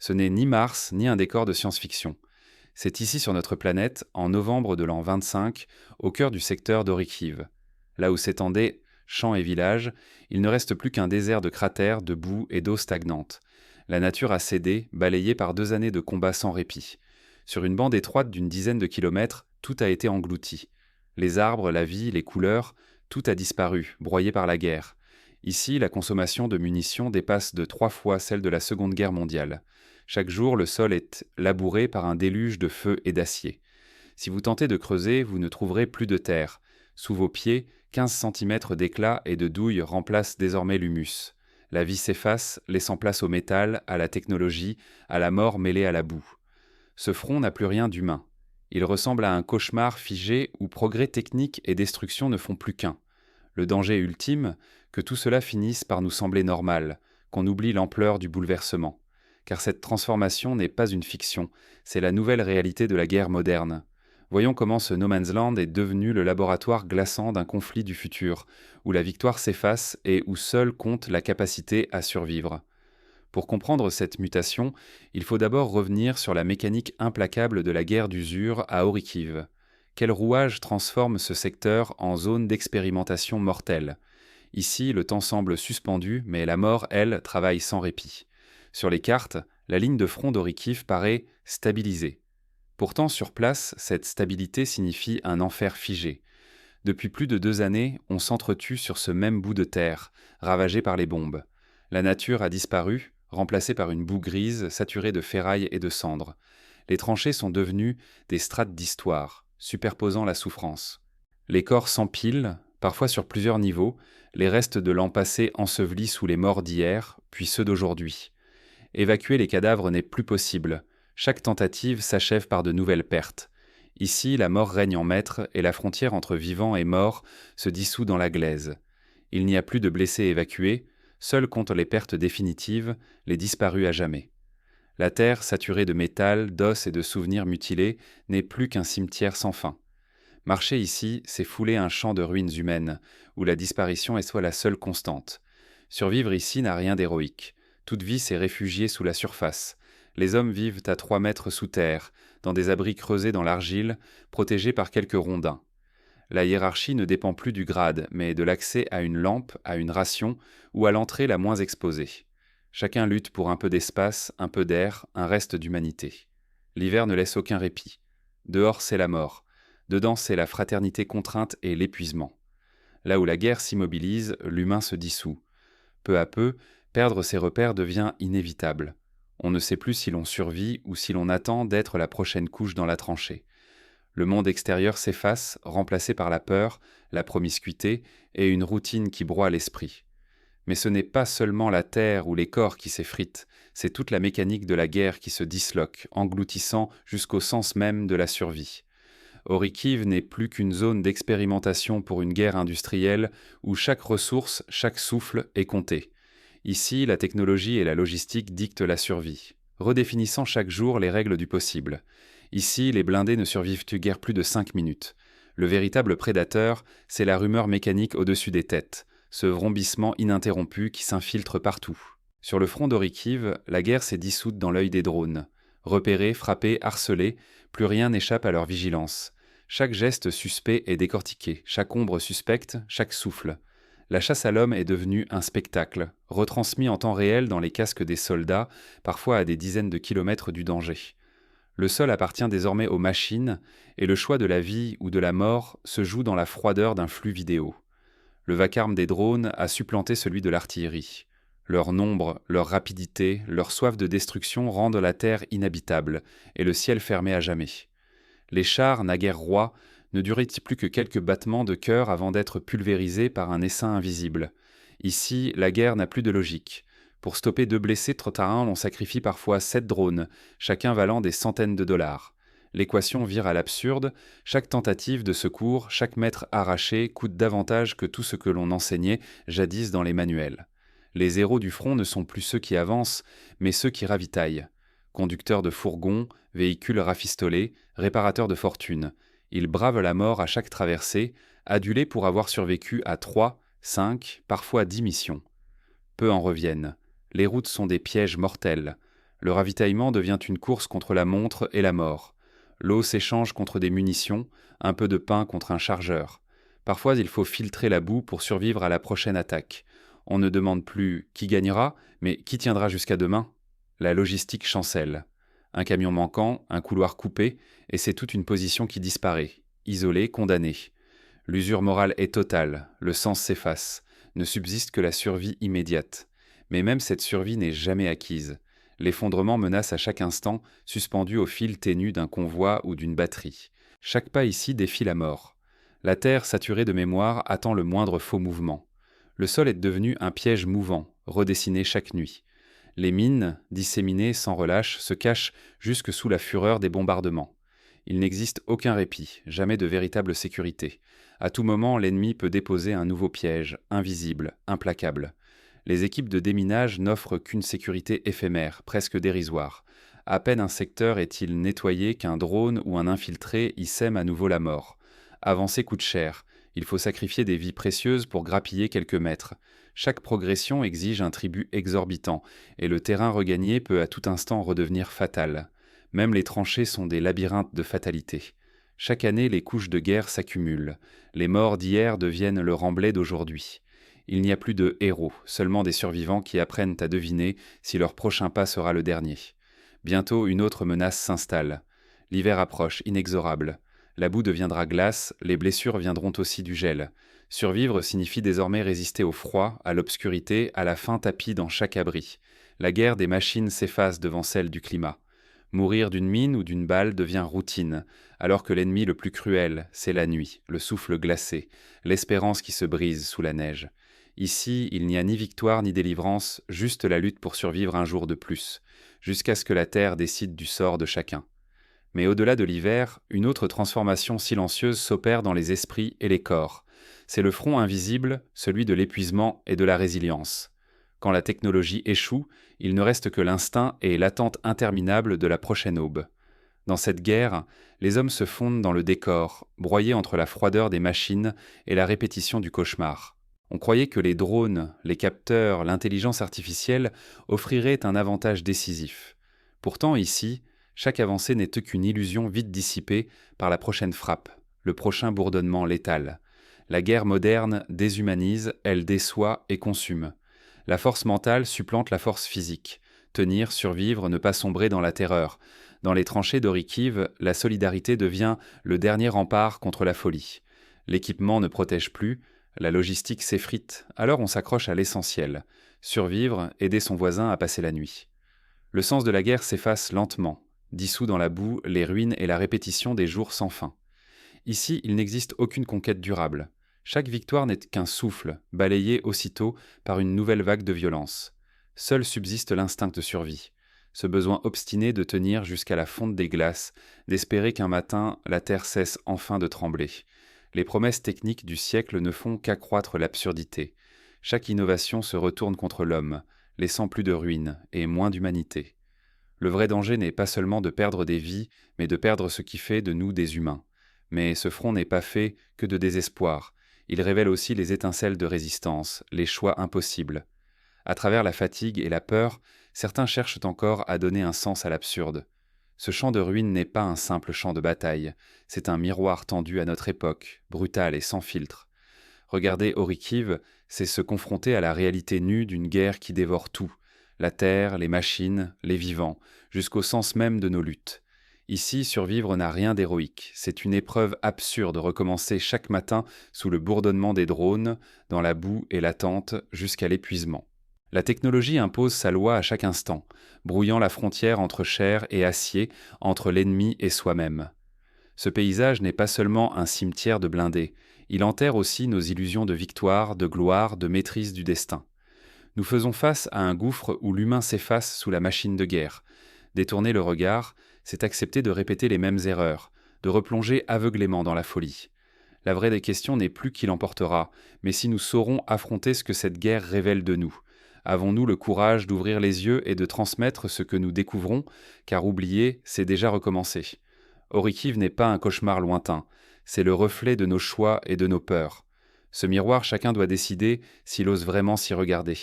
Ce n'est ni Mars, ni un décor de science-fiction. C'est ici sur notre planète, en novembre de l'an 25, au cœur du secteur d'Orikiv. Là où s'étendaient champs et villages, il ne reste plus qu'un désert de cratères, de boue et d'eau stagnante. La nature a cédé, balayée par 2 années de combats sans répit. Sur une bande étroite d'une dizaine de kilomètres, tout a été englouti. Les arbres, la vie, les couleurs, tout a disparu, broyé par la guerre. Ici, la consommation de munitions dépasse de 3 fois celle de la Seconde Guerre mondiale. Chaque jour, le sol est labouré par un déluge de feu et d'acier. Si vous tentez de creuser, vous ne trouverez plus de terre. Sous vos pieds, 15 centimètres d'éclats et de douilles remplacent désormais l'humus. La vie s'efface, laissant place au métal, à la technologie, à la mort mêlée à la boue. Ce front n'a plus rien d'humain. Il ressemble à un cauchemar figé où progrès technique et destruction ne font plus qu'un. Le danger ultime, que tout cela finisse par nous sembler normal, qu'on oublie l'ampleur du bouleversement. Car cette transformation n'est pas une fiction, c'est la nouvelle réalité de la guerre moderne. Voyons comment ce No Man's Land est devenu le laboratoire glaçant d'un conflit du futur, où la victoire s'efface et où seule compte la capacité à survivre. Pour comprendre cette mutation, il faut d'abord revenir sur la mécanique implacable de la guerre d'usure à Orikiv. Quel rouage transforme ce secteur en zone d'expérimentation mortelle? Ici, le temps semble suspendu, mais la mort, elle, travaille sans répit. Sur les cartes, la ligne de front d'Orikiv paraît stabilisée. Pourtant, sur place, cette stabilité signifie un enfer figé. Depuis plus de 2 années, on s'entretue sur ce même bout de terre, ravagé par les bombes. La nature a disparu, remplacée par une boue grise saturée de ferraille et de cendres. Les tranchées sont devenues des strates d'histoire, superposant la souffrance. Les corps s'empilent, parfois sur plusieurs niveaux, les restes de l'an passé ensevelis sous les morts d'hier, puis ceux d'aujourd'hui. Évacuer les cadavres n'est plus possible. Chaque tentative s'achève par de nouvelles pertes. Ici, la mort règne en maître et la frontière entre vivants et morts se dissout dans la glaise. Il n'y a plus de blessés évacués, seuls comptent les pertes définitives, les disparus à jamais. La terre, saturée de métal, d'os et de souvenirs mutilés, n'est plus qu'un cimetière sans fin. Marcher ici, c'est fouler un champ de ruines humaines, où la disparition est soit la seule constante. Survivre ici n'a rien d'héroïque. Toute vie s'est réfugiée sous la surface. Les hommes vivent à 3 mètres sous terre, dans des abris creusés dans l'argile, protégés par quelques rondins. La hiérarchie ne dépend plus du grade, mais de l'accès à une lampe, à une ration, ou à l'entrée la moins exposée. Chacun lutte pour un peu d'espace, un peu d'air, un reste d'humanité. L'hiver ne laisse aucun répit. Dehors, c'est la mort. Dedans, c'est la fraternité contrainte et l'épuisement. Là où la guerre s'immobilise, l'humain se dissout. Peu à peu, perdre ses repères devient inévitable. On ne sait plus si l'on survit ou si l'on attend d'être la prochaine couche dans la tranchée. Le monde extérieur s'efface, remplacé par la peur, la promiscuité et une routine qui broie l'esprit. Mais ce n'est pas seulement la terre ou les corps qui s'effritent, c'est toute la mécanique de la guerre qui se disloque, engloutissant jusqu'au sens même de la survie. Orikiv n'est plus qu'une zone d'expérimentation pour une guerre industrielle où chaque ressource, chaque souffle est compté. Ici, la technologie et la logistique dictent la survie, redéfinissant chaque jour les règles du possible. Ici, les blindés ne survivent guère plus de 5 minutes. Le véritable prédateur, c'est la rumeur mécanique au-dessus des têtes, ce vrombissement ininterrompu qui s'infiltre partout. Sur le front d'Orikiv, la guerre s'est dissoute dans l'œil des drones. Repérés, frappés, harcelés, plus rien n'échappe à leur vigilance. Chaque geste suspect est décortiqué, chaque ombre suspecte, chaque souffle. La chasse à l'homme est devenue un spectacle, retransmis en temps réel dans les casques des soldats, parfois à des dizaines de kilomètres du danger. Le sol appartient désormais aux machines, et le choix de la vie ou de la mort se joue dans la froideur d'un flux vidéo. Le vacarme des drones a supplanté celui de l'artillerie. Leur nombre, leur rapidité, leur soif de destruction rendent la terre inhabitable, et le ciel fermé à jamais. Les chars, naguère rois, ne duraient plus que quelques battements de cœur avant d'être pulvérisés par un essaim invisible. Ici, la guerre n'a plus de logique. Pour stopper 2 blessés trop à 1, on sacrifie parfois 7 drones, chacun valant des centaines de dollars. L'équation vire à l'absurde, chaque tentative de secours, chaque mètre arraché coûte davantage que tout ce que l'on enseignait jadis dans les manuels. Les héros du front ne sont plus ceux qui avancent, mais ceux qui ravitaillent. Conducteurs de fourgons, véhicules rafistolés, réparateurs de fortune. Ils bravent la mort à chaque traversée, adulés pour avoir survécu à 3, 5, parfois 10 missions. Peu en reviennent. Les routes sont des pièges mortels. Le ravitaillement devient une course contre la montre et la mort. L'eau s'échange contre des munitions, un peu de pain contre un chargeur. Parfois, il faut filtrer la boue pour survivre à la prochaine attaque. On ne demande plus qui gagnera, mais qui tiendra jusqu'à demain. La logistique chancelle. Un camion manquant, un couloir coupé, et c'est toute une position qui disparaît, isolée, condamnée. L'usure morale est totale, le sens s'efface, ne subsiste que la survie immédiate. Mais même cette survie n'est jamais acquise. L'effondrement menace à chaque instant, suspendu au fil ténu d'un convoi ou d'une batterie. Chaque pas ici défie la mort. La terre, saturée de mémoire, attend le moindre faux mouvement. Le sol est devenu un piège mouvant, redessiné chaque nuit. Les mines, disséminées sans relâche, se cachent jusque sous la fureur des bombardements. Il n'existe aucun répit, jamais de véritable sécurité. À tout moment, l'ennemi peut déposer un nouveau piège, invisible, implacable. Les équipes de déminage n'offrent qu'une sécurité éphémère, presque dérisoire. À peine un secteur est-il nettoyé qu'un drone ou un infiltré y sème à nouveau la mort. Avancer coûte cher. Il faut sacrifier des vies précieuses pour grappiller quelques mètres. Chaque progression exige un tribut exorbitant, et le terrain regagné peut à tout instant redevenir fatal. Même les tranchées sont des labyrinthes de fatalité. Chaque année, les couches de guerre s'accumulent. Les morts d'hier deviennent le remblai d'aujourd'hui. Il n'y a plus de héros, seulement des survivants qui apprennent à deviner si leur prochain pas sera le dernier. Bientôt, une autre menace s'installe. L'hiver approche, inexorable. La boue deviendra glace, les blessures viendront aussi du gel. Survivre signifie désormais résister au froid, à l'obscurité, à la faim tapie dans chaque abri. La guerre des machines s'efface devant celle du climat. Mourir d'une mine ou d'une balle devient routine, alors que l'ennemi le plus cruel, c'est la nuit, le souffle glacé, l'espérance qui se brise sous la neige. Ici, il n'y a ni victoire ni délivrance, juste la lutte pour survivre un jour de plus, jusqu'à ce que la terre décide du sort de chacun. Mais au-delà de l'hiver, une autre transformation silencieuse s'opère dans les esprits et les corps. C'est le front invisible, celui de l'épuisement et de la résilience. Quand la technologie échoue, il ne reste que l'instinct et l'attente interminable de la prochaine aube. Dans cette guerre, les hommes se fondent dans le décor, broyés entre la froideur des machines et la répétition du cauchemar. On croyait que les drones, les capteurs, l'intelligence artificielle offriraient un avantage décisif. Pourtant ici, chaque avancée n'est qu'une illusion vite dissipée par la prochaine frappe, le prochain bourdonnement létal. La guerre moderne déshumanise, elle déçoit et consume. La force mentale supplante la force physique. Tenir, survivre, ne pas sombrer dans la terreur. Dans les tranchées d'Orikiv, la solidarité devient le dernier rempart contre la folie. L'équipement ne protège plus, la logistique s'effrite, alors on s'accroche à l'essentiel. Survivre, aider son voisin à passer la nuit. Le sens de la guerre s'efface lentement, dissous dans la boue, les ruines et la répétition des jours sans fin. Ici, il n'existe aucune conquête durable. Chaque victoire n'est qu'un souffle, balayé aussitôt par une nouvelle vague de violence. Seul subsiste l'instinct de survie. Ce besoin obstiné de tenir jusqu'à la fonte des glaces, d'espérer qu'un matin, la terre cesse enfin de trembler. Les promesses techniques du siècle ne font qu'accroître l'absurdité. Chaque innovation se retourne contre l'homme, laissant plus de ruines et moins d'humanité. Le vrai danger n'est pas seulement de perdre des vies, mais de perdre ce qui fait de nous des humains. Mais ce front n'est pas fait que de désespoir. Il révèle aussi les étincelles de résistance, les choix impossibles. À travers la fatigue et la peur, certains cherchent encore à donner un sens à l'absurde. Ce champ de ruines n'est pas un simple champ de bataille, c'est un miroir tendu à notre époque, brutal et sans filtre. Regarder Orikiv, c'est se confronter à la réalité nue d'une guerre qui dévore tout, la terre, les machines, les vivants, jusqu'au sens même de nos luttes. Ici, survivre n'a rien d'héroïque, c'est une épreuve absurde recommencer chaque matin sous le bourdonnement des drones, dans la boue et l'attente, jusqu'à l'épuisement. La technologie impose sa loi à chaque instant, brouillant la frontière entre chair et acier, entre l'ennemi et soi-même. Ce paysage n'est pas seulement un cimetière de blindés, il enterre aussi nos illusions de victoire, de gloire, de maîtrise du destin. Nous faisons face à un gouffre où l'humain s'efface sous la machine de guerre. Détourner le regard, c'est accepter de répéter les mêmes erreurs, de replonger aveuglément dans la folie. La vraie des questions n'est plus qui l'emportera, mais si nous saurons affronter ce que cette guerre révèle de nous. Avons-nous le courage d'ouvrir les yeux et de transmettre ce que nous découvrons, car oublier, c'est déjà recommencer. Orikiv n'est pas un cauchemar lointain, c'est le reflet de nos choix et de nos peurs. Ce miroir, chacun doit décider s'il ose vraiment s'y regarder.